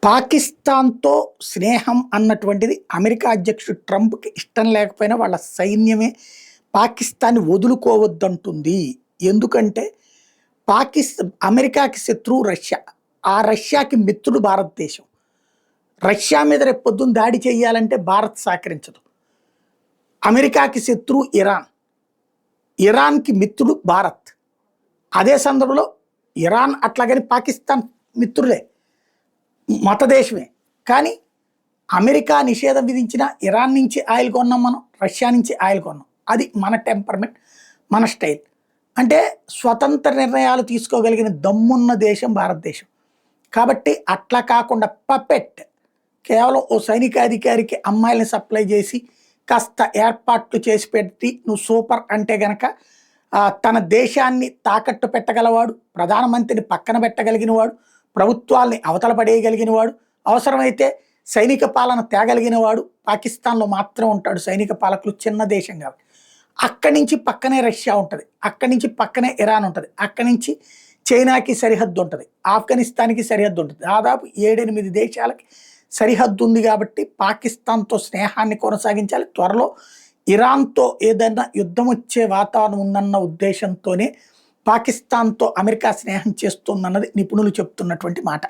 పాకిస్తాన్‌తో స్నేహం అన్నటువంటిది అమెరికా అధ్యక్షుడు ట్రంప్‌కి ఇష్టం లేకపోయినా వాళ్ళ సైన్యమే పాకిస్తాన్‌ని వదులుకోవద్దంటుంది. ఎందుకంటే అమెరికాకి శత్రువు రష్యా. ఆ రష్యాకి మిత్రుడు భారతదేశం. రష్యా మీద రేపు పొద్దున్న దాడి చేయాలంటే భారత్ సహకరించదు. అమెరికాకి శత్రువు ఇరాన్. ఇరాన్‌కి మిత్రుడు భారత్. అదే సందర్భంలో ఇరాన్ అట్లాగని పాకిస్తాన్ మిత్రులే. మత దేశమే. కానీ అమెరికా నిషేధం విధించిన ఇరాన్ నుంచి ఆయిల్ కొన్నాం మనం. రష్యా నుంచి ఆయిల్ కొన్నాం. అది మన టెంపర్‌మెంట్, మన స్టైల్. అంటే స్వతంత్ర నిర్ణయాలు తీసుకోగలిగిన దమ్మున్న దేశం భారతదేశం. కాబట్టి అట్లా కాకుండా పపెట్ కేవలం ఓ సైనికాధికారికి అమ్మాయిల్ని సప్లై చేసి కాస్త ఏర్పాట్లు చేసి పెట్టి నువ్వు సూపర్ అంటే గనక తన దేశాన్ని తాకట్టు పెట్టగలవాడు, ప్రధానమంత్రిని పక్కన పెట్టగలిగిన వాడు, ప్రభుత్వాల్ని అవతల పడేయగలిగిన వాడు, అవసరమైతే సైనిక పాలన తేగలిగిన వాడు పాకిస్తాన్‌లో మాత్రం ఉంటాడు. సైనిక పాలకులు చిన్న దేశం కాబట్టి. అక్కడి నుంచి పక్కనే రష్యా ఉంటది. అక్కడి నుంచి పక్కనే ఇరాన్ ఉంటది. అక్కడి నుంచి చైనాకి సరిహద్దు ఉంటది. ఆఫ్ఘనిస్తాన్‌కి సరిహద్దు ఉంటది. దాదాపు 7, 8 దేశాలకి సరిహద్దు ఉంది కాబట్టి పాకిస్తాన్‌తో స్నేహాన్ని కొనసాగించాలి. త్వరలో ఇరాన్‌తో ఏదైనా యుద్ధం వచ్చే వాతావరణం ఉందన్న ఉద్దేశంతోనే పాకిస్తాన్‌తో అమెరికా స్నేహం చేస్తుందన్నది నిపుణులు చెప్తున్నటువంటి మాట.